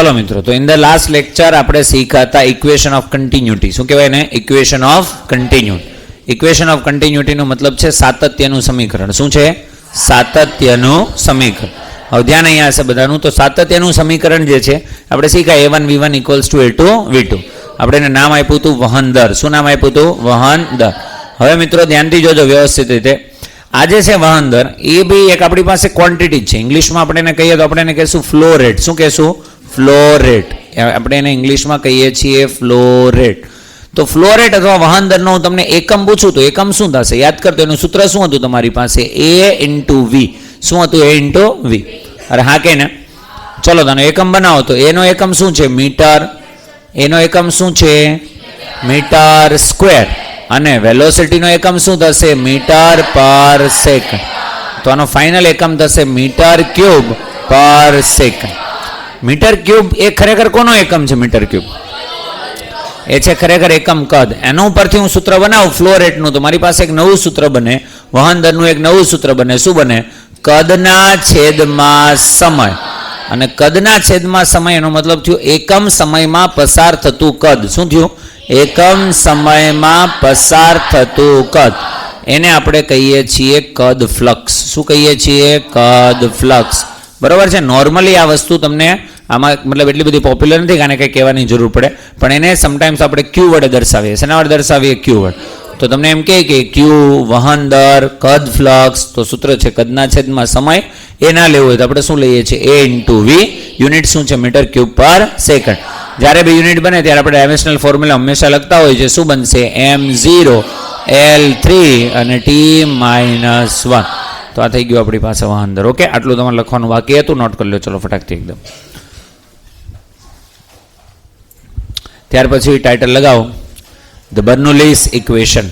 ચલો મિત્રો, તો ઇન ધ લાસ્ટ લેક્ચર આપણે શીખ્યા હતા ઇક્વેશન ઓફ કન્ટિન્યુટી. શું કહેવાય ને? Equation of continuity. Equation of કન્ટિન્યુટીનો મતલબ છે સાતત્યનું સમીકરણ. શું છે? સાતત્યનું સમીકરણ. હવે ધ્યાન અહીંયા હશે બધાનું. તો સાતત્યનું સમીકરણ જે છે આપણે શીખ્યા a1 v1 equals to a2 v2. આપણે એને નામ આપ્યું હતું વહન દર. શું નામ આપ્યું હતું? વહન દર. હવે મિત્રો ધ્યાનથી જોજો વ્યવસ્થિત રીતે. આ જે છે વહન દર એ બી એક આપણી પાસે ક્વોન્ટિટી જ છે. ઇંગ્લિશમાં આપણે એને કહીએ તો આપણે એને કહીશું ફ્લો રેટ. શું કહેશું? Flow rate. આપણે એને ઇંગ્લિશમાં કહીએ છીએ ફ્લો રેટ. તો ફ્લો રેટ અથવા વહન દરનો હું તમને એકમ પૂછું તો એકમ શું થશે? યાદ કરતો એનું સૂત્ર શું હતું તમારી પાસે? a into V. શું હતું? a into V. અરે હા કે ને? ચલો તને એકમ બનાવો તો એનો એકમ શું છે? મીટર. એનો એકમ શું છે? Metre square. અને વેલોસિટીનો એકમ શું થશે? મીટર પર સેકન્ડ. તો આનો ફાઇનલ એકમ થશે મીટર ક્યુબ પર સેકન્ડ. મીટર ક્યુબ એ ખરેખર કોનો એકમ છે? મીટર ક્યુબ એ છે ખરેખર એકમ કદ. એના ઉપરથી હું સૂત્ર બનાવું ફ્લો રેટનું તો મારી પાસે એક નવું સૂત્ર બને. વહન દરનું એક નવું સૂત્ર બને. શું બને? કદના છેદમાં સમય. અને કદના છેદમાં સમય એનો મતલબ થયો એકમ સમયમાં પસાર થતું કદ. શું થયું? એકમ સમયમાં પસાર થતું કદ. એને આપણે કહીએ છીએ કદ ફ્લક્સ. શું કહીએ છીએ? કદ ફ્લક્સ. બરાબર છે. નોર્મલી આ વસ્તુ તમને આમાં મતલબ એટલી બધી પોપ્યુલર નથી કે આને કંઈ કહેવાની જરૂર પડે, પણ એને સમટાઈમ્સ આપણે ક્યુ વડે દર્શાવીએ. શેના વડે દર્શાવીએ? ક્યુ વડે. તો તમને એમ કહે કે ક્યુ, વહન દર, કદ ફ્લક્સ. તો સૂત્ર છે કદના છેદમાં સમય. એ ના લેવું હોય તો આપણે શું લઈએ છીએ? a into V. યુનિટ શું છે? મીટર ક્યુબ પર સેકન્ડ. જ્યારે બે યુનિટ બને ત્યારે આપણે ડાયમેન્શનલ ફોર્મ્યુલા હંમેશા લખતા હોય છે. શું બનશે? m0 l3 અને t-1. તો આ થઈ ગયું આપણી પાસે વહન દર. ઓકે, આટલું તમારે લખવાનું બાકી હતું. નોટ કરી લો ચલો ફટાકથી એકદમ. ત્યાર પછી ટાઇટલ લગાવો the Bernoulli's equation.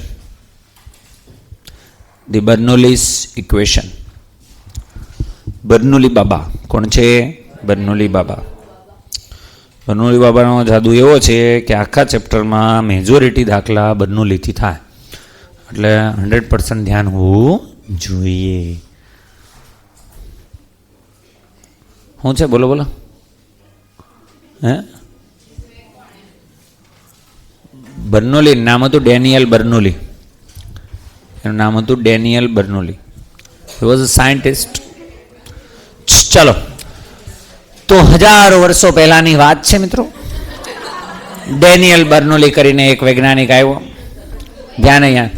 The Bernoulli's equation. Bernoulli બાબા કોણ છે? બર્નોલી બાબા. બર્નોલી બાબાનો જાદુ એવો છે કે આખા ચેપ્ટરમાં મેજોરિટી દાખલા બર્નોલીથી થાય, એટલે 100% ધ્યાન હોવું જોઈએ. શું છે? બોલો બોલો. હે? બર્નોલી નામ હતું ડેનિયલ બર્નોલી. એનું નામ હતું Daniel Bernoulli. He was a scientist. ચલો, તો હજારો વર્ષો પહેલાની વાત છે મિત્રો. ડેનિયલ બર્નોલી કરીને એક વૈજ્ઞાનિક આવ્યો. ધ્યાન અહીંયા.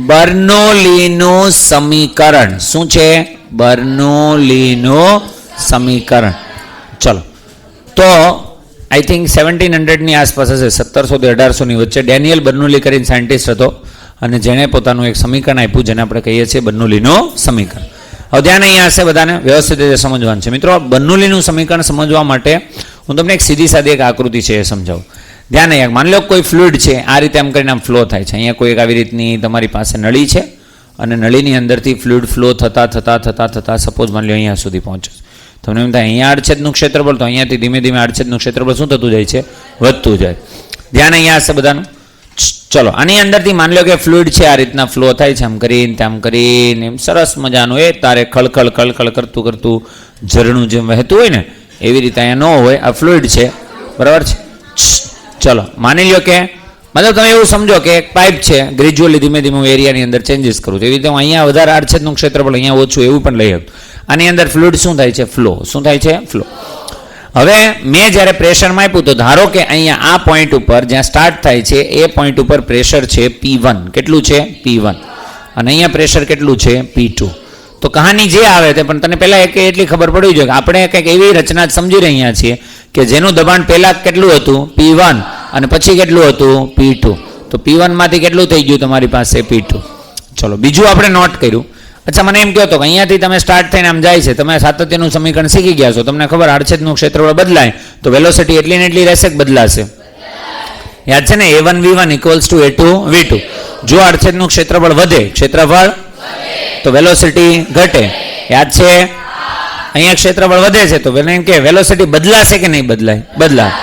બર્નોલીનું સમીકરણ. શું છે? બર્નોલીનું સમીકરણ. ચલો, તો આઈ થિંક 1700ની આસપાસ હશે, 1700 થી 1800ની વચ્ચે ડેનિયલ બર્નોલી કરીને સાયન્ટિસ્ટ હતો અને જેણે પોતાનું એક સમીકરણ આપ્યું જેને આપણે કહીએ છીએ બર્નોલીનું સમીકરણ. હવે ધ્યાન અહીંયા હશે બધાને વ્યવસ્થિત રીતે સમજવાનું છે મિત્રો. બર્નોલીનું સમીકરણ સમજવા માટે હું તમને એક સીધી સાદી એક આકૃતિ છે એ સમજાવું. ધ્યાન અહીંયા માની લો કોઈ ફ્લુઇડ છે, આ રીતે આમ કરીને આમ ફ્લો થાય છે. અહીંયા કોઈ એક આવી રીતની તમારી પાસે નળી છે અને નળીની અંદરથી ફ્લુઇડ ફ્લો થતાં સપોઝ માની લો અહીંયા સુધી પહોંચે. તમને એમ થાય અહીંયા આડછેદનું ક્ષેત્રફળ, તો અહીંયાથી ધીમે ધીમે આડછેદનું ક્ષેત્રફળ શું થતું જાય છે? વધતું જાય. ધ્યાન અહીંયા હશે બધાનું. ચલો, આની અંદરથી માની લો કે ફ્લુઇડ છે, આ રીતના ફ્લો થાય છે, આમ કરીને તેમ કરીને એમ સરસ મજાનું એ તારે ખળખળ કરતું ઝરણું જેમ વહેતું હોય ને એવી રીતે અહીંયા ન હોય. આ ફ્લુઇડ છે, બરાબર છે. ચલો, માની લો કે મતલબ તમે એવું સમજો કે એક પાઇપ છે, ગ્રેજ્યુઅલી ધીમે ધીમે એરિયાની અંદર ચેન્જીસ કરું છું. એવી રીતે હું અહીંયા વધારે આડછેદનું ક્ષેત્રફળ, અહીંયા ઓછું, એવું પણ લઈ શકું. આની અંદર ફ્લુઇડ શું થાય છે? ફ્લો. શું થાય છે? ફ્લો. હવે મેં જ્યારે પ્રેશરમાં આપ્યું તો ધારો કે અહીંયા આ પોઈન્ટ ઉપર જ્યાં સ્ટાર્ટ થાય છે એ પોઈન્ટ ઉપર પ્રેશર છે P1. કેટલું છે? P1. અને અહીંયા પ્રેશર કેટલું છે? P2. તો કહાની જે આવે તે પણ તને પહેલાં એટલી ખબર પડવી જોઈએ કે આપણે કંઈક એવી રચના સમજી રહ્યા છીએ કે જેનું દબાણ પહેલાં કેટલું હતું? P1. અને પછી કેટલું હતું? P2. તો P1 માંથી કેટલું થઈ ગયું તમારી પાસે? P2. ચલો, બીજું આપણે નોટ કર્યું. અચ્છા, મને એમ કહો તો અહીંયાથી તમે સ્ટાર્ટ થઈને આમ જાય છે, તમે સાતત્યનું સમીકરણ શીખી ગયા છો, તમને ખબર આડછેદનું ક્ષેત્રફળ બદલાય તો વેલોસિટી એટલી ને એટલી રહેશે કે બદલાશે? યાદ છે ને? a1 v1 equals to a2 v2. જો આડછેદનું ક્ષેત્રફળ વધે, ક્ષેત્રફળ, તો વેલોસિટી ઘટે. યાદ છે? અહીંયા ક્ષેત્રફળ વધે છે તો એમ કે વેલોસિટી બદલાશે કે નહીં બદલાય? બદલાય.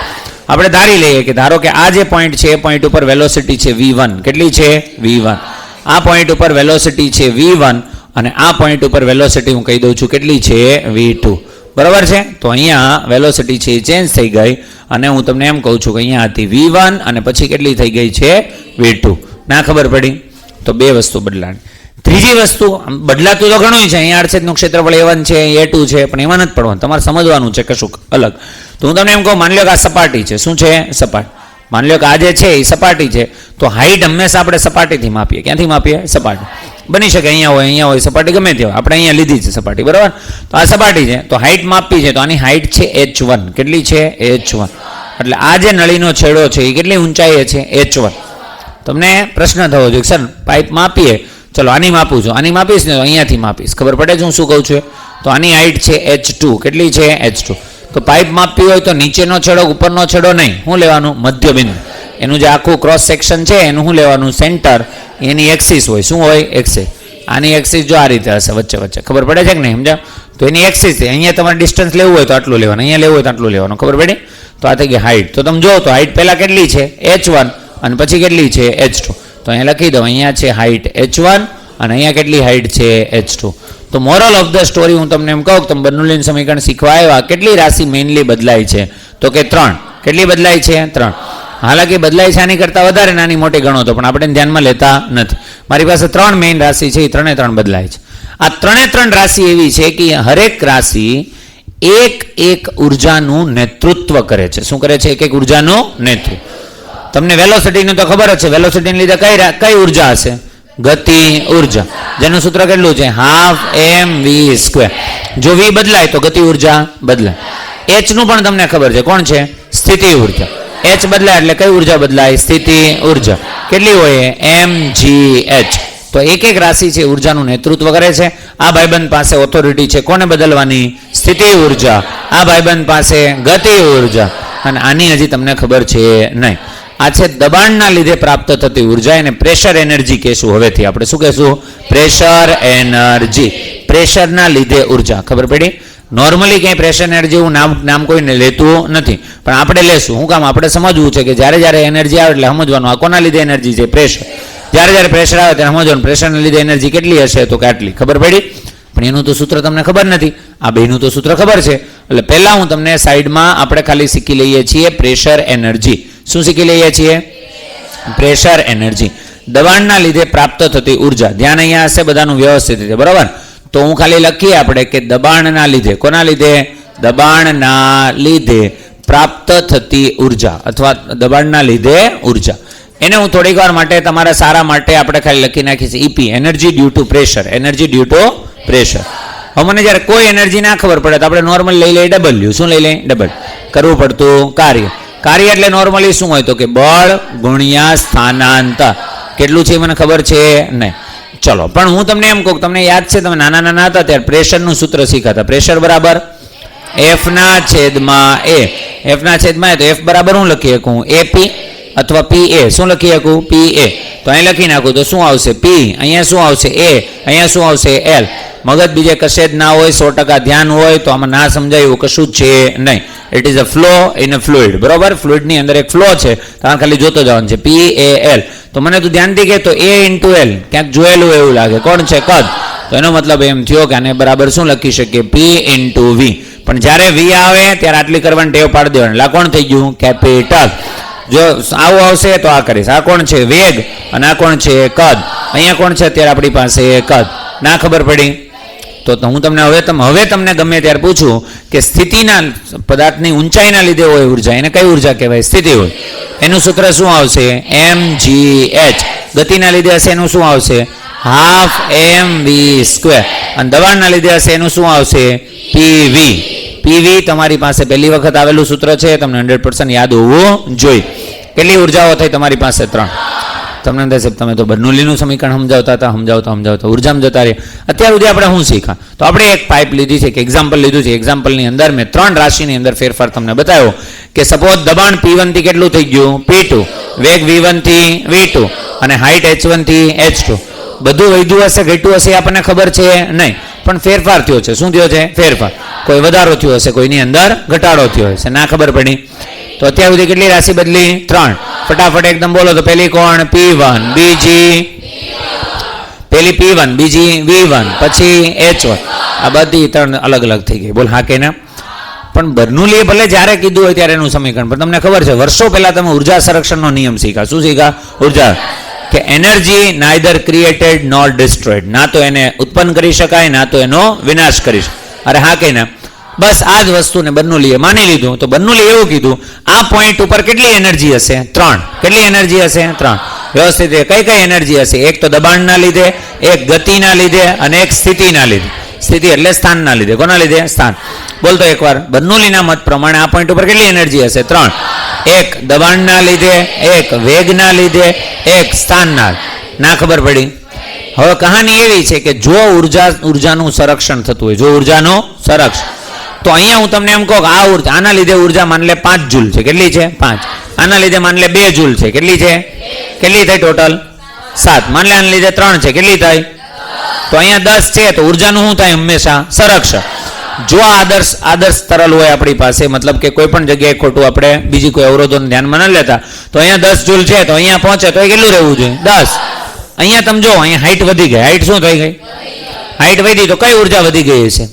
આપણે ધારી લઈએ કે ધારો કે આ જે પોઈન્ટ છે એ પોઈન્ટ ઉપર વેલોસિટી છે v1. કેટલી છે? v1. આ પોઈન્ટ ઉપર વેલોસિટી છે v1 અને આ પોઈન્ટ ઉપર વેલોસિટી હું કહી દઉં છું કેટલી છે v2, બરાબર છે. તો અહીંયા વેલોસિટી છે એ ચેન્જ થઈ ગઈ અને હું તમને એમ કહું છું કે અહીંયા હતી v1 અને પછી કેટલી થઈ ગઈ છે v2. ના ખબર પડી? તો બે વસ્તુ બદલાણી. ત્રીજી વસ્તુ બદલાતું તો ઘણું છે, અહીંયા આડછેદનું ક્ષેત્રફળ a1 છે, a2 છે, પણ એમાં નથી પડવાનું, તમારે સમજવાનું છે કશુંક અલગ. તો હું તમને એમ કહું, માની લો કે આ સપાટી છે. શું છે? સપાટી. માની લો કે આ જે છે એ સપાટી છે, તો હાઈટ હંમેશા આપણે સપાટીથી માપીએ. ક્યાંથી માપીએ? સપાટી. બની શકે અહીંયા હોય સપાટી ગમે તે હોય, આપણે અહીંયા લીધી છે સપાટી, બરાબર. તો આ સપાટી છે, તો હાઈટ માપી છે, તો આની હાઈટ છે h1. કેટલી છે? h1. એટલે આ જે નળીનો છેડો છે એ કેટલી ઊંચાઈએ છે? h1. તમને પ્રશ્ન થવો જોઈએ, સર પાઇપ માપીએ, ચલો આની માપું છું, આની માપીશ ને તો અહીંયાથી માપીશ, ખબર પડે છે હું શું કહું છું? તો આની હાઈટ છે h2. કેટલી છે? h2. તો પાઇપ માપવી હોય તો નીચેનો છેડો ઉપરનો છેડો નહીં, શું લેવાનું? મધ્યબિંદુ. એનું જે આખું ક્રોસ સેક્શન છે એનું શું લેવાનું? સેન્ટર. એની એક્સિસ હોય. શું હોય? એક્સિસ. આની એક્સિસ જો આ રીતે હશે વચ્ચે વચ્ચે, ખબર પડે છે કે નહીં? સમજા? તો એની એક્સિસ છે. અહીંયા તમારે ડિસ્ટન્સ લેવું હોય તો આટલું લેવાનું, અહીંયા લેવું હોય તો આટલું લેવાનું, ખબર પડી? તો આ થઈ ગઈ હાઈટ. તો તમે જો તો હાઈટ પહેલાં કેટલી છે? h1 અને પછી કેટલી છે? h2. તો અહીંયા લખી દો, અહીંયા છે હાઈટ h1 અને અહીંયા કેટલી હાઈટ છે? h2. તો મોરલ ઓફ ધ સ્ટોરી હું તમને એમ કહું કે તમે બર્નોલીનું સમીકરણ શીખવા આવ્યા, કેટલી રાશિ મેઇનલી બદલાય છે? તો કે 3. કેટલી બદલાય છે? 3. હાલાકી બદલાય છે આની કરતાં વધારે, નાની મોટી ગણો તો, પણ આપણે ધ્યાનમાં લેતા નથી. મારી પાસે 3 મેઇન રાશિ છે, એ 3 બદલાય છે. આ 3 રાશિ એવી છે કે હરેક રાશિ એક ઉર્જાનું નેતૃત્વ કરે છે. શું કરે છે? એક ઉર્જાનું નેતૃત્વ. તમને વેલોસિટીનું તો ખબર જ છે, વેલોસિટીને લીધે કઈ ઉર્જા હશે? ગતિ ઉર્જા, જેનું સૂત્ર કેટલું છે? ½ mv². જો v બદલાય તો ગતિ ઉર્જા બદલાય. h નું પણ તમને ખબર છે, કોણ છે? સ્થિતિ ઉર્જા. h બદલાય એટલે કઈ ઉર્જા બદલાય? સ્થિતિ ઉર્જા. કેટલી હોય? mgh. તો એક રાશિ છે ઉર્જાનું નેતૃત્વ કરે છે. આ ભાઈબંધ પાસે ઓથોરિટી છે કોને બદલવાની? સ્થિતિ ઉર્જા. આ ભાઈબંધ પાસે ગતિ ઉર્જા. અને આની હજી તમને ખબર છે નહીં. આ છે દબાણના લીધે પ્રાપ્ત થતી ઉર્જા, એને પ્રેશર એનર્જી કહેશું હવેથી. આપણે શું કહેશું? Pressure energy. પ્રેશરના લીધે ઉર્જા. ખબર પડી? નોર્મલી ક્યાંય પ્રેશર એનર્જી એવું નામ કોઈને લેતું નથી, પણ આપણે લેશું. શું કામ? આપણે સમજવું છે કે જ્યારે એનર્જી આવે એટલે સમજવાનું આ કોના લીધે એનર્જી છે? પ્રેશર. જ્યારે પ્રેશર આવે ત્યારે સમજવાનું પ્રેશરના લીધે એનર્જી કેટલી હશે? તો કે આટલી. ખબર પડી? પણ એનું તો સૂત્ર તમને ખબર નથી. આ બેનું તો સૂત્ર ખબર છે. એટલે પહેલાં હું તમને સાઈડમાં આપણે ખાલી શીખી લઈએ છીએ પ્રેશર એનર્જી. શું શીખી લઈએ છીએ? Pressure energy. દબાણના લીધે પ્રાપ્ત થતી ઉર્જા. ધ્યાન અહીંયા હશે બધાનું વ્યવસ્થિત રીતે, બરાબર? તો હું ખાલી લખીએ આપણે કે દબાણના લીધે. કોના લીધે? દબાણના લીધે પ્રાપ્ત થતી ઉર્જા અથવા દબાણના લીધે ઉર્જા. એને હું થોડીક વાર માટે તમારા સારા માટે આપણે ખાલી લખી નાખીએ છીએ EP, energy due to pressure. Energy due to pressure. હવે મને જ્યારે કોઈ એનર્જી ના ખબર પડે તો આપણે નોર્મલ લઈ લઈએ W. શું લઈ લઈએ? ડબલ. કરવું પડતું કાર્ય. કાર્ય એટલે નોર્મલી શું હોય? તો કે બળ ગુણ્યા સ્થાનાંતર. કેટલું છે મને ખબર છે નહીં. ચલો, પણ હું તમને એમ કહું, તમને યાદ છે તમે નાના હતા ત્યારે પ્રેશરનું સૂત્ર શીખાતા. પ્રેશર બરાબર F/A. F/A તો F બરાબર હું લખી શકું? AP અથવા PA. શું લખી શકું? PA. તો અહીં લખી નાખું તો શું આવશે? P. અહીંયા શું આવશે? A. અહીંયા શું આવશે? L. મગજ બીજે કશે જ ના હોય, 100% ધ્યાન હોય તો આમાં ના સમજાય એવું કશું જ છે નહીં. It is a flow in a fluid. બરોબર? ફ્લુઇડની અંદર એક ફ્લો છે, તમારે ખાલી જોતો જવાનું છે. PAL. તો મને તું ધ્યાનથી કહે તો A × L ક્યાંક જોયેલું એવું લાગે. કોણ છે? કદ. તો એનો મતલબ એમ થયો કે આને બરાબર શું લખી શકીએ? P × V. પણ જ્યારે V આવે ત્યારે આટલી કરવાની ટેવ પાડી દેવાની. એટલે કોણ થઈ ગયું? કેપિટલ. જો આવું આવશે તો આ કરીશ. આ કોણ છે? વેગ. અને આ કોણ છે? કદ. અહીંયા કોણ છે અત્યારે આપણી પાસે? કદ. ના ખબર પડી? તો હું તમને હવે તમને ગમે ત્યારે પૂછું કે સ્થિતિના પદાર્થની ઊંચાઈના લીધે હોય ઉર્જા, એને કઈ ઉર્જા કહેવાય? સ્થિતિ હોય. એનું સૂત્ર શું આવશે? mgh. ગતિના લીધે હશે એનું શું આવશે? ½ mv². અને દબાણના લીધે હશે એનું શું આવશે? PV. PV તમારી પાસે પહેલી વખત આવેલું સૂત્ર છે, તમને 100% યાદ હોવું જોઈએ. કેટલી ઉર્જાઓ થઈ તમારી પાસે? 3. તમને થશે તમે તો બર્નોલીનું સમીકરણ સમજાવતા ઉર્જામાં જતા રહે. અત્યાર સુધી આપણે શું શીખા? તો આપણે એક પાઇપ લીધી છે, કે એક્ઝામ્પલ લીધું છે. એક્ઝામ્પલની અંદર મેં 3 રાશિની અંદર ફેરફાર તમને બતાવ્યો કે સપોઝ દબાણ P1 થી કેટલું થઈ ગયું? P2. વેગ V1 થી V2 અને હાઈટ H1 થી H2. બધું વધ્યું હશે ઘટ્યું હશે આપણને ખબર છે નહીં, પણ ફેરફાર થયો છે. શું થયો છે? ફેરફાર. કોઈ વધારો થયો હશે, કોઈની અંદર ઘટાડો થયો હશે. ના ખબર પડી? તો અત્યાર સુધી કેટલી રાશિ બદલી? 3. ફટાફટ એકદમ બોલો તો પહેલી કોણ? P1. બીજી પેલી P1, બીજી V1, પછી H1. આ બધી ત્રણ અલગ અલગ થઈ ગઈ. બોલ હા કે ના? પણ બર્નોલીએ ભલે જ્યારે કીધું હોય ત્યારે એનું સમીકરણ, પણ તમને ખબર છે વર્ષો પહેલા તમે ઉર્જા સંરક્ષણનો નિયમ શીખ્યા. શું શીખ્યા? ઉર્જા કે એનર્જી નાઇધર ક્રિએટેડ નોર ડિસ્ટ્રોયડ, ના તો એને ઉત્પન્ન કરી શકાય ના તો એનો વિનાશ કરી શકાય. અરે હા કે ના? બસ આ જ વસ્તુને બર્નોલીએ માની લીધું. તો બર્નોલીએ એવું કીધું આ પોઈન્ટ ઉપર કેટલી એનર્જી હશે? 3. કેટલી એનર્જી હશે? 3. વ્યવસ્થિત કઈ કઈ એનર્જી હશે? એક તો દબાણના લીધે, એક ગતિના લીધે અને એક સ્થિતિના લીધે. સ્થિતિ એટલે સ્થાનના લીધે. કોના લીધે? સ્થાન. બોલતો એકવાર. બર્નોલીના મત પ્રમાણે આ પોઈન્ટ ઉપર કેટલી એનર્જી હશે? 3. એક દબાણના લીધે, એક વેગના લીધે, એક સ્થાનના. ના ખબર પડી? હવે કહાની એવી છે કે જો ઉર્જાનું સંરક્ષણ થતું હોય, જો ઉર્જાનું સંરક્ષણ, તો અહીંયા હું તમને એમ કહું કે આ ઉર્જા, આના લીધે ઉર્જા માન લે 5 જૂલ છે. કેટલી છે? 5. આના લીધે માન લે 2 જૂલ છે. કેટલી છે? કેટલી થઈ ટોટલ? 7. માન લે આના લીધે 3 છે. કેટલી થઈ? તો અહીંયા 10 છે. તો ઉર્જાનું શું થાય? હંમેશા સંરક્ષણ. જો આદર્શ તરલ હોય આપણી પાસે, મતલબ કે કોઈ પણ જગ્યાએ ખોટું આપણે બીજી કોઈ અવરોધોને ધ્યાનમાં ન લેતા, તો અહીંયા 10 જૂલ છે, તો અહીંયા પહોંચે તો એ કેટલું રહેવું જોઈએ? 10. અહીંયા તમે જો અહીંયા હાઈટ વધી ગઈ. હાઈટ શું થઈ ગઈ? હાઈટ વધી તો કઈ ઉર્જા વધી ગઈ હશે?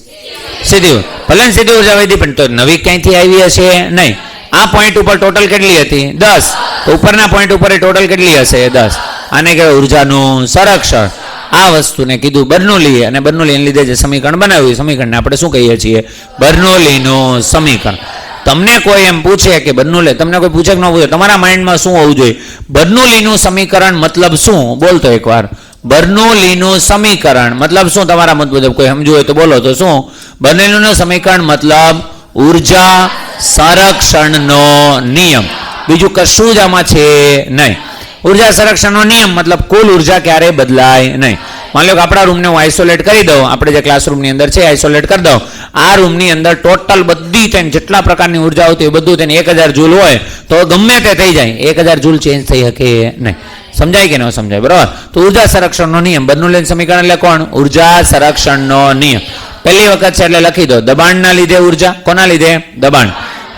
સીધી. ભલે સીધી ઉર્જા વધી, પણ તો નવી ક્યાંયથી આવી હશે નહીં. આ પોઈન્ટ ઉપર ટોટલ કેટલી હતી? 10. તો ઉપરના પોઈન્ટ ઉપર ટોટલ કેટલી હશે? 10. આને કહેવાય ઉર્જાનું સંરક્ષણ. આ વસ્તુને કીધું બર્નોલીએ, અને બર્નોલીને લીધે જે સમીકરણ બનાવ્યું, સમીકરણને આપણે શું કહીએ છીએ? બર્નોલીનું સમીકરણ. તમને કોઈ એમ પૂછે કે બર્નોલી, તમને કોઈ પૂછે કે ન પૂછે, તમારા માઇન્ડમાં શું હોવું જોઈએ? બર્નોલીનું સમીકરણ મતલબ શું? બોલતો એકવાર. બર્નોલીનું સમીકરણ મતલબ શું? તમારા મત મુજબ કોઈ સમજવું હોય તો બોલો. તો શું? બર્નોલીનું સમીકરણ મતલબ ઉર્જા સંરક્ષણનો નિયમ. બીજું કશું જ આમાં છે નહીં. ઉર્જા સંરક્ષણનો નિયમ મતલબ કુલ ઉર્જા ક્યારેય બદલાય નહીં. માની લો કે આપણા રૂમને હું આઇસોલેટ કરી દઉં, આપણે જે ક્લાસરૂમની અંદર છે આઇસોલેટ કરી દઉં, આ રૂમની અંદર ટોટલ બધી તેને જેટલા પ્રકારની ઉર્જા આવતી હોય બધું તેને 1000 જૂલ હોય તો ગમે તે થઈ જાય, 1000 જૂલ ચેન્જ થઈ શકે નહીં. સમજાય કે ન સમજાય? બરાબર. તો ઉર્જા સંરક્ષણનો નિયમ, બર્નોલીનું સમીકરણ એટલે કોણ? ઉર્જા સંરક્ષણનો નિયમ. પહેલી વખત છે એટલે લખી દો દબાણના લીધે ઉર્જા. કોના લીધે? દબાણ.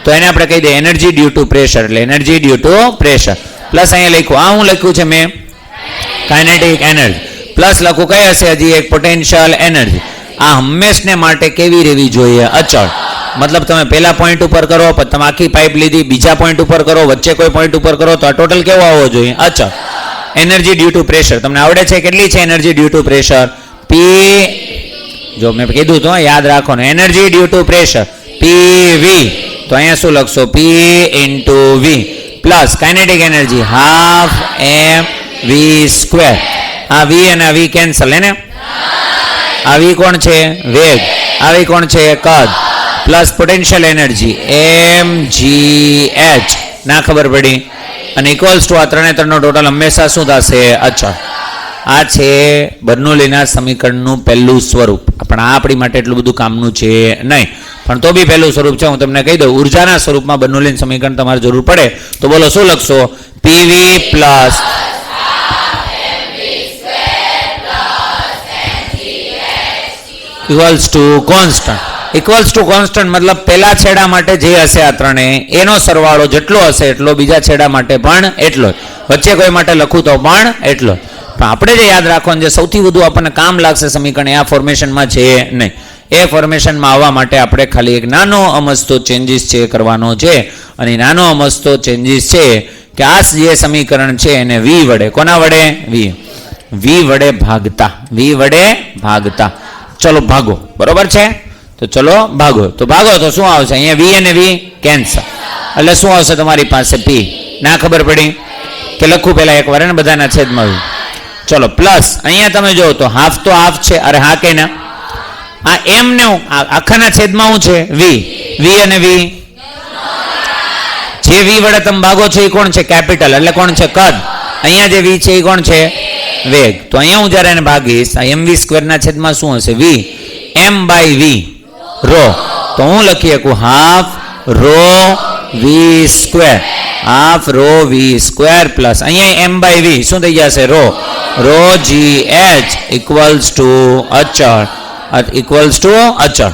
તો એને આપણે કહી દઈએ એનર્જી ડ્યુ ટુ પ્રેશર, એટલે energy due to pressure. Plus અહીંયા લખ્યું, આ હું લખ્યું છે મેં કાઇનેટિક એનર્જી. પ્લસ લખું કઈ હશે? હજી એક પોટેન્શિયલ એનર્જી. આ હંમેશને માટે કેવી રહેવી જોઈએ? અચળ. મતલબ તમે પહેલા પોઈન્ટ ઉપર કરો, પછી તમે આખી પાઇપ લીધી, બીજા પોઈન્ટ ઉપર કરો, વચ્ચે કોઈ પોઈન્ટ ઉપર કરો, તો આ ટોટલ કેવો આવવો જોઈએ? અચળ. એનર્જી ડ્યુ ટુ પ્રેશર તમને આવડે છે? કેટલી છે energy due to pressure? P, જો મેં કીધું તો યાદ રાખો ને, energy due to pressure PV. તો અહીંયા શું લખશો? P into V plus kinetic energy half mv². આ V અને આ V કેન્સલ હે ને? આ V કોણ છે? વેગ. આ V કોણ છે? કદ. Plus potential energy mgh. ના ખબર પડી? અને ઇક્વલ્સ ટુ આ ત્રણનો ટોટલ હંમેશા શું થશે? અચળ. આ છે બર્નોલીના સમીકરણનું પહેલું સ્વરૂપ. પણ આ આપણી માટે એટલું બધું કામનું છે નહીં, પણ તો બી પહેલું સ્વરૂપ છે. હું તમને કહી દઉં, ઉર્જાના સ્વરૂપમાં બર્નોલીનું સમીકરણ તમારે જરૂર પડે તો બોલો શું લખશો? PV plus equals to constant. Equals to constant મતલબ પહેલા છેડા માટે જે હશે આ ત્રણે એનો સરવાળો જેટલો હશે એટલો બીજા છેડા માટે પણ એટલો જ. વચ્ચે કોઈ માટે લખું તો પણ એટલો જ. પણ આપણે જે યાદ રાખવાનું, જે સૌથી વધુ આપણને કામ લાગશે સમીકરણ, એ આ ફોર્મેશનમાં છે નહીં. એ ફોર્મેશનમાં આવવા માટે આપણે ખાલી એક નાનો અમસ્તો ચેન્જીસ છે કરવાનો છે. અને નાનો અમસ્તો ચેન્જીસ છે કે આ જે સમીકરણ છે એને V વડે, કોના વડે? V વડે ભાગતા. V વડે ભાગતા. ચલો ભાગો. બરોબર છે? તો ચલો ભાગો. તો ભાગો તો શું આવશે? અહીંયા V અને V કેન્સલ, એટલે શું આવશે તમારી પાસે? P. ના ખબર પડી કે લખું પહેલા એકવાર ને બધાના છેદમાં V. ચલો પ્લસ અહીંયા તમે જો તો હાફ તો હાફ છે. અરે હા કે ના? આ એમ ને આખાના છેદમાં શું છે? V અને V. જે V વડે તમે ભાગો છો એ કોણ છે? કેપિટલ, એટલે કોણ છે? કદ. અહીંયા જે V છે એ કોણ છે? વેગ. તો અહીંયા હું જ્યારે એને ભાગીશ, આ mv² ના છેદમાં શું હશે? V m/v rho. તો હું લખી શકું half rho v², half rho v² plus અહીંયા m/v શું થઈ જશે? રો gh ઇક્વલ્સ ટુ અચળ.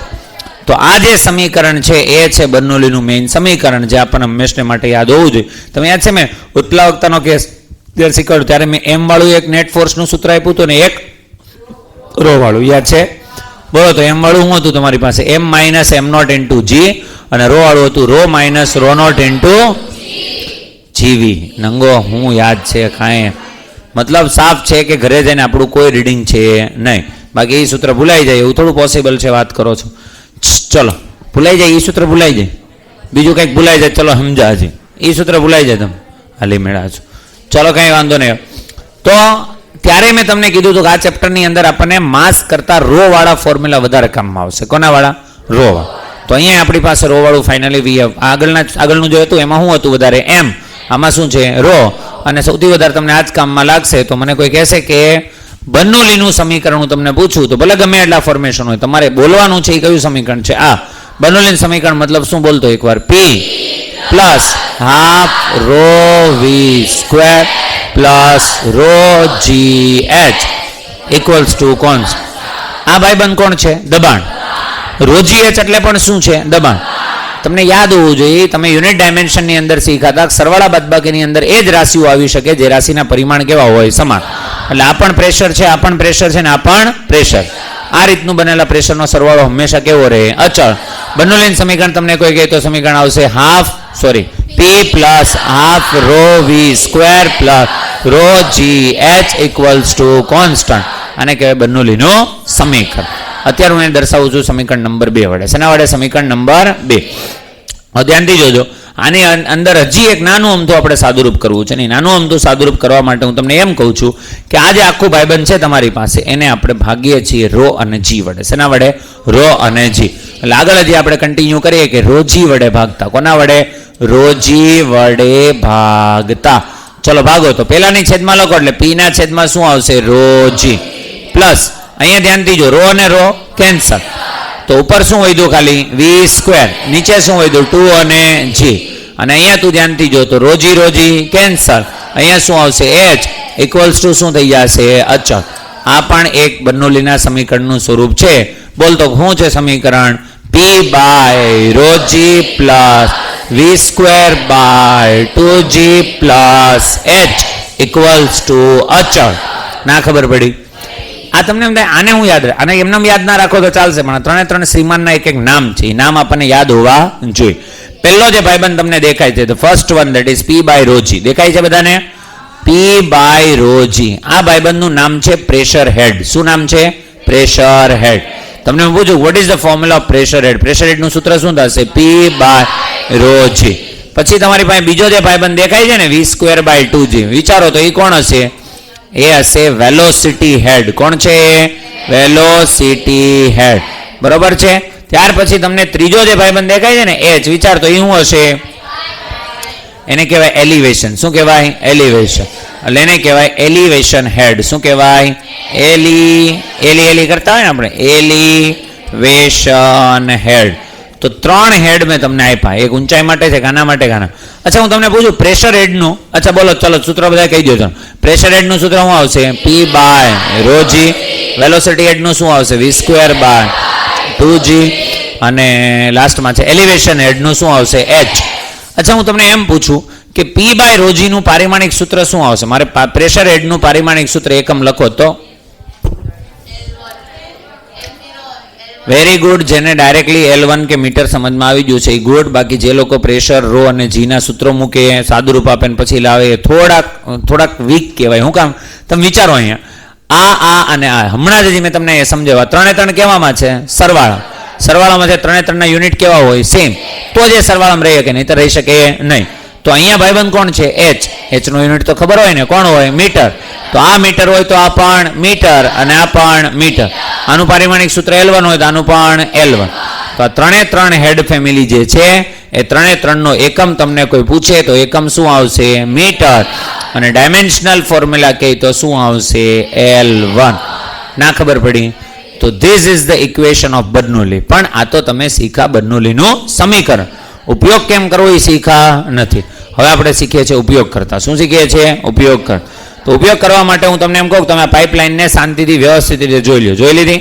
તો આ જે સમીકરણ છે એ છે બર્નોલીનું મેઇન સમીકરણ, જે આપણને હંમેશા માટે યાદ હોવું જોઈએ. તમે યાદ છે મેં ઉત્પ્લાવકતાનો કેસ જ્યારે શીખવાડ્યું ત્યારે મેં M વાળું એક નેટ ફોર્સનું સૂત્ર આપ્યું હતું ને એક રો વાળું યાદ છે? બોલો તો એમ વાળું શું હતું તમારી પાસે? M minus M not into G, અને રો વાળું હતું rho minus rho not into G V. નંગો હું યાદ છે કાંઈ? મતલબ સાફ છે કે ઘરે જઈને આપણું કોઈ રીડિંગ છે નહીં. બાકી એ સૂત્ર ભૂલાઈ જાય એવું થોડું પોસિબલ છે, વાત કરો છો? ચલો ભૂલાઈ જાય, એ સૂત્ર ભૂલાઈ જાય, બીજું કંઈક ભૂલાઈ જાય, ચલો સમજા હજી એ સૂત્ર ભૂલાઈ જાય તમે હાલી મેળા છો. ચલો કંઈ વાંધો નહીં. તો ત્યારે મેં તમને કીધું હતું કે આ ચેપ્ટરની અંદર આપણને માસ કરતા રો વાળા ફોર્મ્યુલા વધારે કામમાં આવશે. કોના વાળા? રો વાળા. તો અહીંયા આપણી પાસે રો વાળું ફાઇનલી વી આગળનું જોયું હતું એમાં શું હતું વધારે? એમ. આમાં શું છે? રો. અને સૌથી વધારે તમને આ જ કામમાં લાગશે. તો મને કોઈ કહેશે કે બર્નોલીનું સમીકરણ હું તમને પૂછું તો ભલે ગમે એટલા ફોર્મેશન હોય, તમારે બોલવાનું છે એ કયું સમીકરણ છે? આ બર્નોલીનું સમીકરણ. મતલબ શું બોલતો એકવાર? P plus half rho V square plus rho G H equals to const. આ ભાઈબંધ કોણ છે? દબાણ. રોજી એચ એટલે પણ શું છે? દબાણ. તમને યાદ હોવું જોઈએ, તમે યુનિટ ડાયમેન્શનની અંદર શીખાતા સરવાળા બાદબાકીની અંદર એ જ રાશિઓ આવી શકે જે રાશિના પરિમાણ કેવા હોય? સમાન. એટલે આ પણ પ્રેશર છે, આ પણ પ્રેશર છે, ને આ પણ પ્રેશર. આ રીતનું બનેલા પ્રેશરનો સરવાળો હંમેશા કેવો રહે? અચળ. બર્નોલીન સમીકરણ તમને કોઈ કહે તો સમીકરણ આવશે P plus half rho V square plus rho G H equals to constant. આને કહેવાય બર્નોલીનું સમીકરણ. અત્યારે હું એને દર્શાવું છું સમીકરણ નંબર 2 વડે. શેના વડે? સમીકરણ નંબર 2. હવે ધ્યાનથી જોજો, આની અંદર હજી એક નાનું અમથું આપણે સાદુરૂપ કરવું છે. નહીં, નાનું અમથું સાદુરૂપ કરવા માટે હું તમને એમ કહું છું કે આ જે આખું ભાઈબંધ છે તમારી પાસે એને આપણે ભાગીએ છીએ રો અને જી વડે. શેના વડે? રો અને જી. એટલે આગળ હજી આપણે કન્ટિન્યુ કરીએ કે રોજી વડે ભાગતા. કોના વડે? રોજી વડે ભાગતા. ચલો ભાગો. તો પહેલાની છેદમાં લખો એટલે પી ના છેદમાં શું આવશે? રોજી પ્લસ અહીંયા ધ્યાનથી જો રો અને રો કેન્સલ. તો ઉપર શું વધ્યું? ખાલી વી સ્ક્વેર. નીચે શું વધ્યું? 2 અને જી. અને અહીંયા તું ધ્યાનથી જો તો રોજી રોજી કેન્સલ. અહીંયા શું આવશે? એચ ઇક્વલ્સ ટુ શું થઈ જશે? અચળ. આ પણ એક બર્નોલીના સમીકરણનું સ્વરૂપ છે. બોલતો શું છે સમીકરણ? પી બાય રોજી plus V square by 2g plus H equals to અચળ. ના ખબર પડી? આ તમને આને હું યાદ રાખે, આને એમને યાદ ના રાખો તો ચાલશે, પણ ત્રણે ત્રણ શ્રીમાનના એક એક નામ છે, એ નામ આપણને યાદ હોવા જોઈએ. પહેલો જે ભાઈબંધ તમને દેખાય છે, first one that is P by rho G. દેખાય છે બધાને? પી બાય રોજી. આ ભાઈબંધનું નામ છે પ્રેશર હેડ. શું નામ છે? Pressure head. તમને હું પૂછું what is the formula of pressure head? Pressure હેડનું સૂત્ર શું થશે? પી બાય રોજી. પછી તમારી પાસે બીજો જે ભાઈબંધ દેખાય છે ને વી સ્ક્વેર બાય 2g, વિચારો તો એ કોણ હશે? એ હશે વેલોસિટી હેડ. કોણ છે? વેલોસિટી હેડ. બરોબર છે. ત્યાર પછી તમને ત્રીજો જે ભાઈબંધ દેખાય છે ને એચ, વિચાર તો એ શું હશે? એને કહેવાય એલિવેશન. શું કહેવાય? એલિવેશન. એટલે એને કહેવાય એલિવેશન હેડ. શું કહેવાય? એલી કરતા હોય ને આપણે, એલિવેશન હેડ. તો 3 હેડ મેં તમને આપ્યા. એક ઊંચાઈ માટે છે, ગાના માટે ગાના. અચ્છા હું તમને પૂછું પ્રેશર હેડનું. અચ્છા બોલો ચલો સૂત્ર બધા કહી દો. પ્રેશર હેડનું સૂત્ર શું આવશે? પી બાય રોજી. વેલોસિટી હેડનું શું આવશે? વી સ્ક્વેર બાય 2g. અને લાસ્ટમાં છે એલિવેશન હેડનું શું આવશે? એચ. અચ્છા હું તમને એમ પૂછું કે પી બાય રોજીનું પારિમાણિક સૂત્ર શું આવશે? મારે પ્રેશર હેડનું પારિમાણિક સૂત્ર એકમ લખો તો. Very good. જેને ડાયરેક્ટલી L1 કે મીટર સમજમાં આવી ગયું છે એ ગુડ. બાકી જે લોકો પ્રેશર રો અને જીના સૂત્રો મૂકે, સાદુરૂપ આપે ને પછી લાવે એ થોડાક વીક કહેવાય. શું કામ? તમે વિચારો અહીંયા આ અને આ હમણાં જ મેં તમને એ સમજાવ્યા. 3 3 કેવામાં છે? સરવાળા. સરવાળામાં છે 3 3 ના યુનિટ કેવા હોય? સેમ. તો જે સરવાળામાં રહી શકે, નહીં તો રહી શકે નહીં. તો અહીંયા ભાઈબંધ કોણ છે? એચ. એચનો યુનિટ તો ખબર હોય ને, કોણ હોય? મીટર. તો આ મીટર હોય તો આ પણ મીટર અને આ પણ મીટર. આનું પારિમાણિક સૂત્ર L1 હોય તો આનું પણ L1. તો આ 3 3 હેડ ફેમિલી જે છે એ 3 3 નો એકમ તમને કોઈ પૂછે તો એકમ શું આવશે? મીટર. અને ડાયમેન્શનલ ફોર્મ્યુલા કહે તો શું આવશે? L1. ના ખબર પડી? તો this is the equation of Bernoulli. પણ આ તો તમે શીખા બર્નોલીનું સમીકરણ. ઉપયોગ કેમ કરવો એ શીખા નથી. હવે આપણે શીખીએ છીએ ઉપયોગ કરતા. શું શીખીએ છીએ? ઉપયોગ કરતા. તો ઉપયોગ કરવા માટે હું તમને એમ કહું તમે આ પાઇપલાઇનને શાંતિથી વ્યવસ્થિત રીતે જોઈ લો. જોઈ લીધી?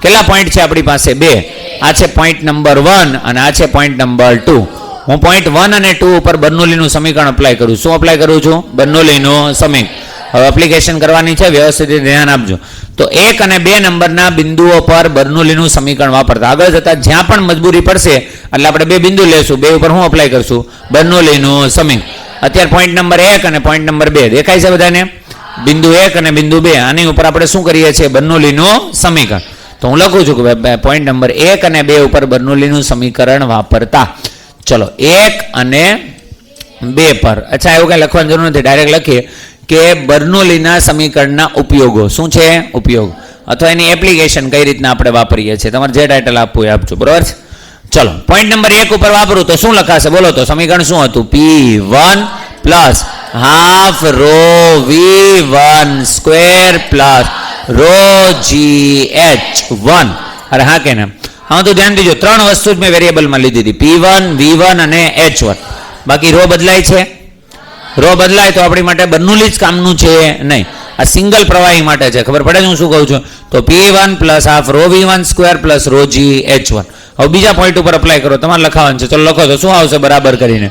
કેટલા પોઈન્ટ છે આપણી પાસે? 2. આ છે પોઈન્ટ નંબર 1 અને આ છે પોઈન્ટ નંબર 2. હું પોઈન્ટ 1 અને 2 ઉપર બર્નોલીનું સમીકરણ અપ્લાય કરું. શું અપ્લાય કરું છું? બર્નોલીનું સમીકરણ. હવે એપ્લિકેશન કરવાની છે, વ્યવસ્થિત ધ્યાન આપજો. તો 1 અને 2 નંબરના બિંદુઓ પર બર્નોલીનું સમીકરણ વાપરતા આગળ જતા જ્યાં પણ મજબૂરી પડશે એટલે આપણે 2 બિંદુ લેશું, 2 ઉપર હું અપ્લાય કરશું? બર્નોલીનું સમીકરણ. અત્યારે પોઈન્ટ નંબર 1 અને પોઈન્ટ નંબર 2 દેખાય છે બધાને? બિંદુ 1 અને બિંદુ 2 આની ઉપર આપણે શું કરીએ છીએ? બર્નોલીનું સમીકરણ. તો હું લખું છું કે પોઈન્ટ નંબર 1 અને 2 ઉપર બર્નોલીનું સમીકરણ વાપરતા. ચલો 1 અને 2 પર, અચ્છા એવું કંઈ લખવાની જરૂર નથી, ડાયરેક્ટ લખીએ કે બર્નોલીના સમીકરણના ઉપયોગો. શું છે? ઉપયોગ અથવા એની એપ્લિકેશન કઈ રીતના આપણે વાપરીએ છીએ. તમારે જે ટાઇટલ આપવું એ આપજો, બરાબર છે? ચલો પોઈન્ટ નંબર 1 ઉપર વાપરું તો શું લખાશે બોલો? તો સમીકરણ શું હતું? P1 plus half rho V1 square plus rho GH1. અરે હા કે ના? હા તો ધ્યાન દીજો, 3 વસ્તુ જ મેં વેરિયેબલમાં લીધી હતી, P1 V1 અને H1. બાકી રો બદલાય છે? રો બદલાય તો આપણી માટે બર્નોલી જ કામનું છે નહીં, આ સિંગલ પ્રવાહી માટે છે. ખબર પડે છે હું શું કહું છું? તો P1 plus half rho V1 square plus rho GH1. હવે બીજા પોઈન્ટ ઉપર અપ્લાય કરો, તમારે લખાવાનું છે. ચલો લખો તો શું આવશે બરાબર કરીને?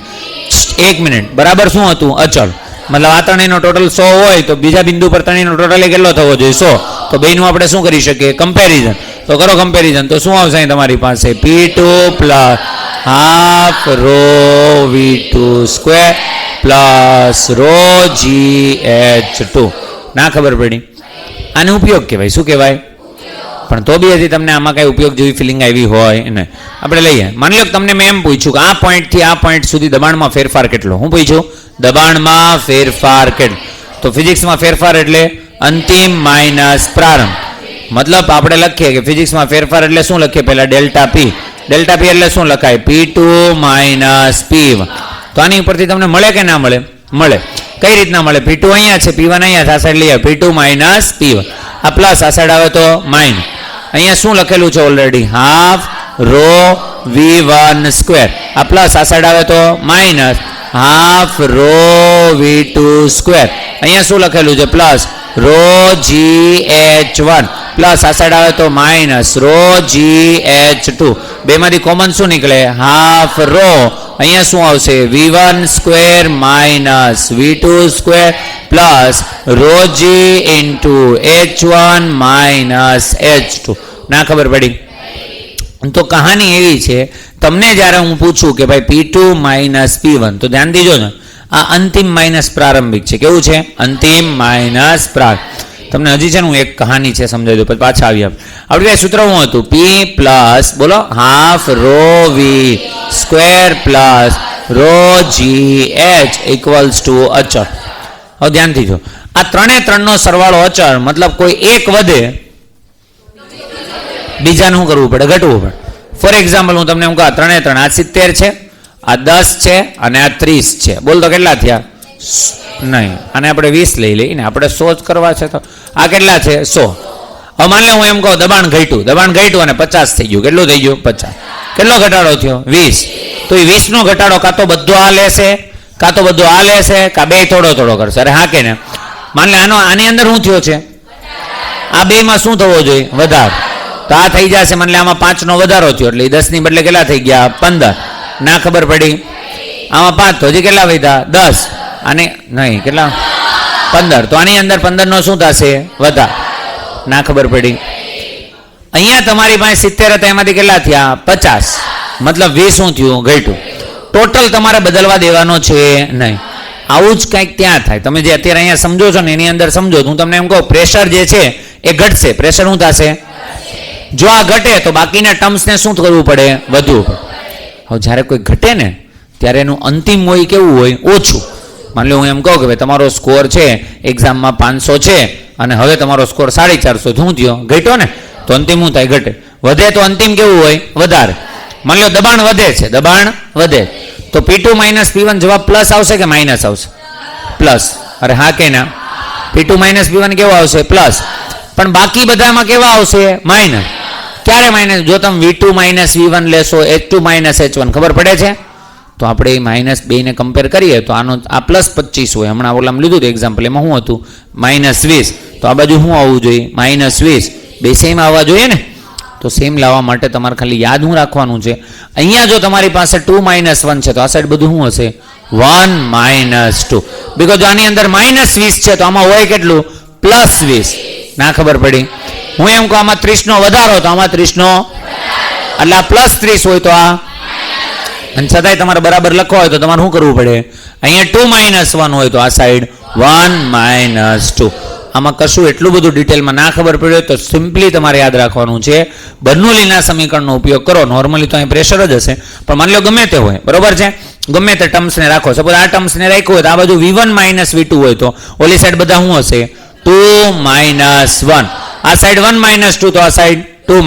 1 મિનિટ. બરાબર શું હતું? અચળ. મતલબ આ ત્રણેયનો ટોટલ 100 હોય તો બીજા બિંદુ પર ત્રણેયનો ટોટલ કેટલો થવો જોઈએ? 100. તો બેયનું આપણે શું કરી શકીએ? કમ્પેરિઝન. તો કરો કમ્પેરિઝન. તો શું આવશે તમારી પાસે? P2 plus half rho V2 square plus rho GH2. ના ખબર પડી? આને ઉપયોગ કહેવાય. શું કહેવાય? પણ તો બી હજી તમને આમાં કઈ ઉપયોગ જેવી ફિલિંગ આવી હોય ને? આપણે લઈએ, માની લો તમને મેં એમ પૂછ્યું કે આ પોઈન્ટથી આ પોઈન્ટ સુધી દબાણમાં ફેરફાર કેટલો? હું પૂછ્યું દબાણમાં ફેરફાર કેટલો? તો ફિઝિક્સમાં ફેરફાર એટલે અંતિમ માઇનસ પ્રારંભ. મતલબ આપણે લખીએ કે ફિઝિક્સમાં ફેરફાર એટલે શું લખીએ? પહેલા ડેલ્ટા P. ડેલ્ટા P એટલે શું લખાય? P2 minus P1. તો આની ઉપરથી તમને મળે કે ના મળે? મળે. કઈ રીતના મળે? P2 અહીંયા છે, P1 અહીંયા છે, આ સાઈડ લઈએ P2 માઇનસ P1. આ પ્લસ, આ સાઈડ આવે તો માઇનસ. અહીંયા શું લખેલું છે already? Half rho V1 square. આ પ્લસ, આ સાઈડ આવે તો minus half rho V2 square. અહીંયા શું લખેલું છે? પ્લસ રો GH1 પ્લસ, આ સાઈડ આવે તો માઇનસ રો GH2. બેમાંથી કોમન શું નીકળે? Half rho. અહીંયા શું આવશે? V1 square minus V2 square plus rho G into H1 minus H2. ના ખબર પડી? તો કહાની એવી છે, તમને જ્યારે હું પૂછું કે ભાઈ P2 માઇનસ P1 તો ધ્યાન દીજો ને, આ અંતિમ માઇનસ પ્રારંભિક છે. કેવું છે? અંતિમ માઇનસ પ્રારંભ. તમને હજી છે ને હું એક કહાની છે સમજાવી દઉં, પછી પાછા આવી આપણે સૂત્ર શું હતું? P પ્લસ બોલો half rho V square plus rho GH equals to અચળ. હવે ધ્યાનથી જો, આ ત્રણનો સરવાળો અચળ, મતલબ કોઈ એક વધે બીજાનું શું કરવું પડે? ઘટવું પડે. ફોર એક્ઝામ્પલ હું તમને એમ કહું, ત્રણે આ 70 છે, આ 10 છે અને આ 30 છે. બોલ તો કેટલા થયા? નહીં, આને આપણે 20 લઈ લઈએ ને, આપણે 100 જ કરવા છે. તો આ કેટલા છે? 100. હવે માની લો હું એમ કહું દબાણ ઘટ્યું અને 50 થઈ ગયું. કેટલું થઈ ગયું? 50. કેટલો ઘટાડો થયો? 20. તો એ 20 નો ઘટાડો કાં તો બધો આ લેશે, કાં તો બધો આ લેશે, કાં બે થોડો કરશે. અરે હા કે ને? માની લે આની અંદર શું થયો છે? આ બેમાં શું થવો જોઈએ? વધારો. તો આ થઈ જશે, માની લે આમાં 5 નો વધારો થયો એટલે 10 ની બદલે કેટલા થઈ ગયા? 15. ના ખબર પડી? આમાં 5 તો હજી કેટલા વધ્યા? 10. અને નહીં કેટલા? 15. તો આની અંદર 15 નો શું થશે? વધારો. ના ખબર પડી? અહીંયા તમારી પાસે 70 હતા, એમાંથી કેટલા થયા? 50. મતલબ 20 શું થયું? ઘટ્યું. ટોટલ તમારે બદલવા દેવાનો છે નહીં. આવું જ કંઈક ત્યાં થાય. તમે જે અત્યારે અહીંયા સમજો છો ને એની અંદર સમજો. હું તમને એમ કહું પ્રેશર જે છે એ ઘટશે. પ્રેશર શું થશે? જો આ ઘટે તો બાકીના ટર્મ્સને શું કરવું પડે? વધવું પડે. હવે જ્યારે કોઈ ઘટે ને ત્યારે એનું અંતિમ હોય કેવું હોય? ઓછું. માની લો હું એમ કહું કે ભાઈ તમારો સ્કોર છે એક્ઝામમાં 500 છે અને હવે તમારો સ્કોર 450 શું થયો? ઘટ્યો ને? તો અંતિમ શું થાય? ઘટે. વધે તો અંતિમ કેવું હોય? વધારે. માની લો દબાણ વધે છે, દબાણ વધે તો P2 માઇનસ P1 જવાબ પ્લસ આવશે કે માઇનસ આવશે? પ્લસ. અરે હા કે ના? P2 માઇનસ P1 કેવો આવશે? પ્લસ. પણ બાકી બધામાં કેવા આવશે? માઇનસ. ક્યારે માઇનસ? જો તમે V2 માઇનસ V1 લેશો, H2 માઇનસ H1, ખબર પડે છે? તો આપણે માઇનસ 2 ને કમ્પેર કરીએ તો આનો આ પ્લસ 25 હોય. હમણાં ઓલામાં લીધું હતું એક્ઝામ્પલ, એમાં શું હતું? માઇનસ 20. તો આ બાજુ શું આવવું જોઈએ? માઇનસ 20. બે સેમ આવવા જોઈએ ને? તો સેમ લાવવા માટે તમારે ખાલી યાદ શું રાખવાનું છે? અહીંયા જો તમારી પાસે 2 - 1 છે તો આ સાઈડ બધું શું હશે? 1 - 2. બીકોઝ આની અંદર -20 છે તો આમાં હોય કેટલું? +20. ના ખબર પડી? હું એમ કહું આમાં 30 નો વધારો તો આમાં 30 નો એટલે આ +30 હોય તો આ, અને છતાંય તમારે બરાબર લખવા હોય તો તમારે શું કરવું પડે? અહીંયા 2 - 1 હોય તો આ સાઈડ 1 - 2. આમાં કશું એટલું બધું ડિટેલમાં ના ખબર પડ્યું તો સિમ્પલી તમારે યાદ રાખવાનું છે, બર્નોલીના સમીકરણનો ઉપયોગ કરો. નોર્મલી તો અહીં પ્રેશર જ હશે, પણ માની લો ગમે તે હોય, બરોબર છે, ગમે તે ટર્મ્સને રાખો. સપોઝ આ ટર્મ્સને રાખ્યું હોય તો આ બાજુ V1 - V2 હોય તો ઓલી સાઈડ બધા શું હશે? 2 - 1. આ સાઈડ 1 - 2 તો આ સાઈડ 2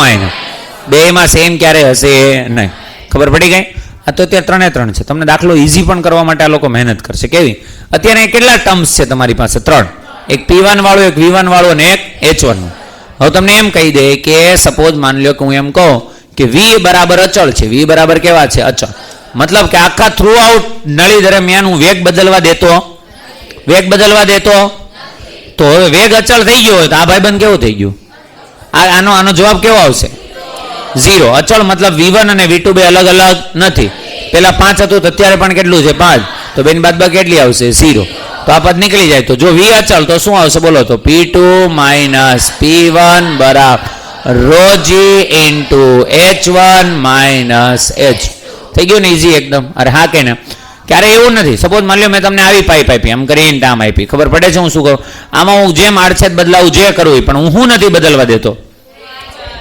- બેમાં સેમ ક્યારે હશે નહીં. ખબર પડી ગઈ? આ તો અત્યારે 3 છે. તમને દાખલો ઇઝી પણ કરવા માટે આ લોકો મહેનત કરશે. કેવી? અત્યારે કેટલા ટર્મ્સ છે તમારી પાસે? 3. એક P1 વાળું, એક V1 વાળું અને એક H1. હવે તમને એમ કહી દે કે સપોઝ માની લો કે હું એમ કહું કે V બરાબર અચળ છે. V બરાબર કેવા છે? અચળ. મતલબ કે આખા થ્રુ આઉટ નળી દરમિયાન હું વેગ બદલવા દેતો તો હવે વેગ અચળ થઈ ગયો હોય તો આ ભાઈબંધ કેવું થઈ ગયું? આનો જવાબ કેવો આવશે? 0. અચળ મતલબ V1 અને V2 બે અલગ અલગ નથી. પેલા 5 હતું તો અત્યારે પણ કેટલું છે? 5. તો બેની બાદબાકી કેટલી આવશે? 0. તો આ પદ નીકળી જાય. તો જો V અચળ તો શું આવશે બોલો? તો P2 - P1 બરાબર ρg into H1 - H. થઈ ગયું ને? ઇઝી એકદમ. અરે હા કે ને? ક્યારે એવું નથી. સપોઝ માની લો મેં તમને આવી પાઇપ આપી, આમ કરીને ટામ આપી, ખબર પડે છે હું શું કરું? આમાં હું જેમ આડછેદ બદલાવું જે કરું પણ હું નથી બદલવા દેતો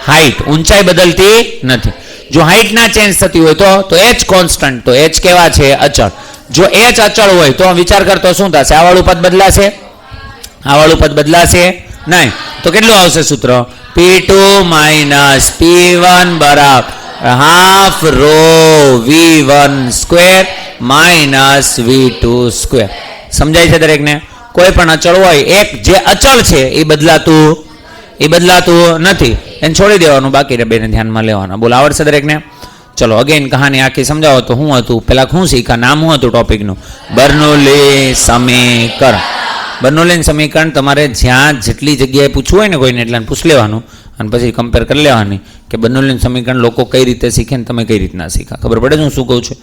હાઈટ. ઊંચાઈ બદલતી નથી. જો હાઈટ ના ચેન્જ થતી હોય તો H કોન્સ્ટન્ટ. તો H કેવા છે? અચળ. જો H અચળ હોય તો વિચાર કરતો શું થશે? આ વાળું પદ બદલાશે? આ વાળું પદ બદલાશે નહીં. તો કેટલું આવશે સૂત્ર? P2 - P1 બરાબર half rho V1 square minus V2 square. સમજાય છે દરેકને? કોઈ પણ અચળ હોય, એક જે અચળ છે એ બદલાતું નથી, એને છોડી દેવાનું, બાકી બેને ધ્યાનમાં લેવાના. બોલ, આવડશે દરેકને? ચલો અગેન કહાની આખી સમજાવો તો શું હતું? પેલા શું શીખા? નામ શું હતું ટોપિકનું? બર્નોલી સમીકરણ. બર્નોલી સમીકરણ તમારે જ્યાં જેટલી જગ્યાએ પૂછવું હોય ને કોઈને એટલે પૂછ લેવાનું અને પછી કમ્પેર કરી લેવાની કે બર્નોલી સમીકરણ લોકો કઈ રીતે શીખે ને તમે કઈ રીતના શીખા. ખબર પડે છે હું શું કહું છું?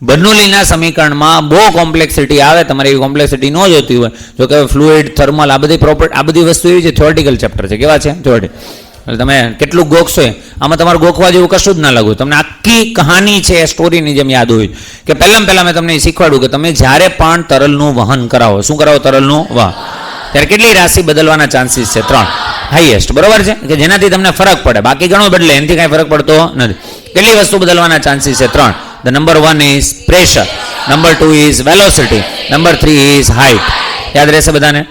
બર્નોલીના સમીકરણમાં બહુ કોમ્પ્લેક્સિટી આવે. તમારે એવી કોમ્પ્લેક્સિટી ન જોતી હોય, જો કે ફ્લુઇડ, થર્મલ, આ બધી વસ્તુ એવી છે, થિયોરિટિકલ ચેપ્ટર છે. કેવા છે? થિયોરિટિકલ. એટલે તમે કેટલું ગોખશો આમાં તમારે ગોખવા જેવું કશું જ ના લાગુ. તમને આખી કહાની છે સ્ટોરીની જેમ યાદ હોય કે પહેલાં મેં તમને શીખવાડું કે તમે જ્યારે પણ તરલનું વહન કરાવો, શું કરાવો? તરલનું વહન, ત્યારે કેટલી રાશિ બદલવાના ચાન્સીસ છે? 3 હાઈએસ્ટ. બરોબર છે? કે જેનાથી તમને ફરક પડે, બાકી ઘણું બદલે, એનાથી કાંઈ ફરક પડતો નથી. કેટલી વસ્તુ બદલવાના ચાન્સીસ છે? 3. The number 1 is pressure, number 2 is velocity, number 3 is height. યાદ રહેશે બધાને?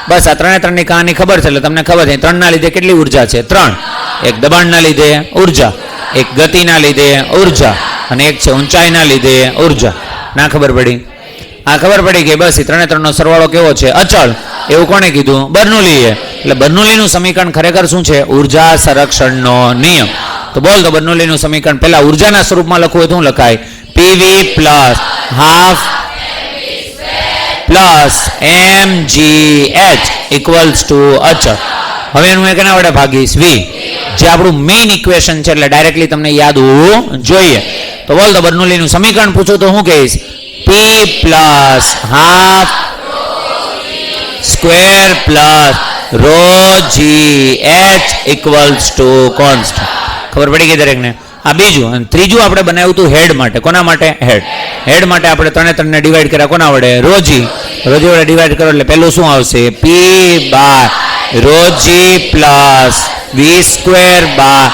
બસ આ 3 કહાની ખબર છે એટલે તમને ખબર છે 3 ના લીધે કેટલી ઉર્જા છે? 3. એક દબાણના લીધે ઉર્જા, એક ગતિના લીધે ઉર્જા અને એક છે ઊંચાઈના લીધે ઉર્જા. ના ખબર પડી? આ ખબર પડી કે બસ એ 3 નો સરવાળો કેવો છે? અચળ. એવું કોણે કીધું? બર્નોલીએ. એટલે બર્નોલીનું સમીકરણ ખરેખર શું છે? ઉર્જા સંરક્ષણનો નિયમ. તો બોલ, તો બર્નોલીનું સમીકરણ પહેલા ઉર્જાના સ્વરૂપમાં લખવું હોય તો શું લખાય? PV plus half plus mgh equals to અચળ. હવે એનું એના વડે ભાગીશ V, જે આપણું મેઇન ઇક્વેશન છે, એટલે ડાયરેક્ટલી તમને યાદ હોવું જોઈએ. તો બોલ, તો બર્નોલીનું સમીકરણ પૂછું તો હું કહીશ? P plus half square plus rho GH equals to constant. ખબર પડી ગઈ દરેકને? આ બીજું. અને ત્રીજું આપણે બનાવ્યું હતું હેડ માટે. કોના માટે? હેડ માટે આપણે 3 ને ડિવાઈડ કર્યા કોના વડે? રોજી વડે ડિવાઈડ કરો એટલે પહેલું શું આવશે? P બાય રોજી plus V square by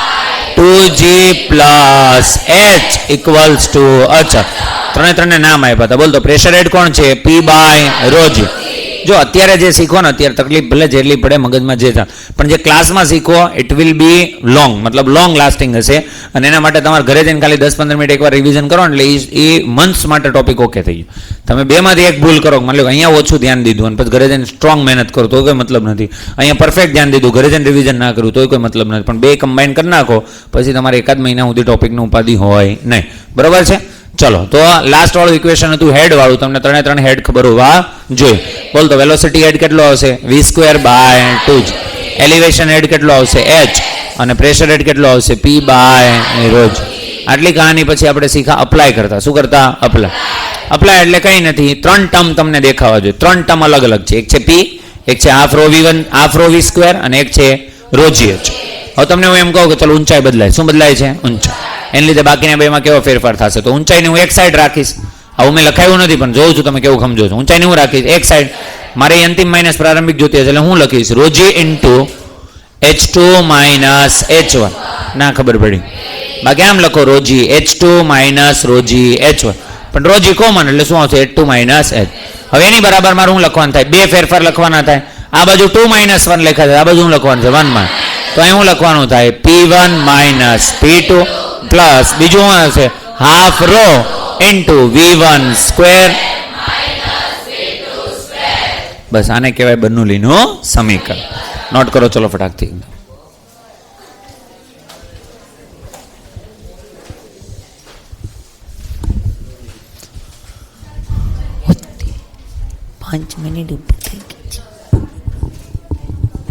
2G plus H equals to અચળ. 3 ને નામ આપ્યા હતા. બોલ, તો પ્રેશર હેડ કોણ છે? P બાય રોજી. જો અત્યારે જે શીખો ને, અત્યારે તકલીફ ભલે જેટલી પડે મગજમાં જે થાય, પણ જે ક્લાસમાં શીખો ઇટ વિલ બી લોંગ, મતલબ લોંગ લાસ્ટિંગ હશે. અને એના માટે તમારે ઘરે જઈને ખાલી 10-15 મિનિટ એકવાર રિવિઝન કરો એટલે એ મંથ્સ માટે ટોપિક ઓકે થઈ ગયો. તમે બેમાંથી એક ભૂલ કરો, મતલબ અહીંયા ઓછું ધ્યાન દીધું અને પછી ઘરે જઈને સ્ટ્રોંગ મહેનત કરો તો કોઈ મતલબ નથી. અહીંયા પરફેક્ટ ધ્યાન દીધું, ઘરે જઈને રિવિઝન ના કર્યું તો કોઈ મતલબ નથી. પણ બે કમ્બાઈન કરી નાખો પછી તમારે એકાદ મહિના સુધી ટોપિકનું ઉપાધિ હોય નહીં. બરોબર છે? ચલો, તો લાસ્ટ વાળું ઇક્વેશન હતું હેડ વાળું. તમને 3 હેડ ખબર હોવા જોઈએ. બોલ, તો વેલોસિટી હેડ કેટલો આવશે? V square by 2G. Elevation head કેટલો આવશે? H. અને પ્રેશર હેડ કેટલો આવશે? P બાય રોજ. આટલી કહાની પછી આપણે શીખા અપ્લાય કરતા. શું કરતા? અપ્લાય. અપ્લાય એટલે કંઈ નથી, 3 ટર્મ તમને દેખાવા જોઈએ. 3 ટર્મ અલગ અલગ છે. એક છે પી, એક છે half rho v1 half rho v square અને એક છે રો gh. હવે તમને હું એમ કહું કે ચલો ઊંચાઈ બદલાય. શું બદલાય છે? ઊંચાઈ. એને લીધે બાકીના બેમાં કેવો ફેરફાર થશે? તો ઊંચાઈને હું એક સાઈડ રાખીશ. આવું મેં લખાયું નથી પણ જોઉં છું તમે કેવું સમજો છો. ઊંચાઈને હું રાખીશ એક સાઈડ. મારે અંતિમ માઇનસ પ્રારંભિક જોતી હશે એટલે હું લખીશ row g into h2 minus h1. ના ખબર પડી. બાકી આમ લખો rho g h2 minus rho g h1. પણ રો g કોમન એટલે શું આવશે? h2 minus h. હવે એની બરાબર મારે શું લખવાનું થાય? બે ફેરફાર લખવાના થાય. આ બાજુ 2 માઇનસ 1 લખાય છે, આ બાજુ શું લખવાનું છે? 1 માં. તો અહીં શું લખવાનું થાય? p1 માઇનસ p2 પ્લસ બીજું શું હશે? Half rho into v1 square. બસ આને કહેવાય બર્નોલીનું સમીકરણ. નોટ કરો ચલો ફટાકથી. પાંચ મિનિટ ઉપર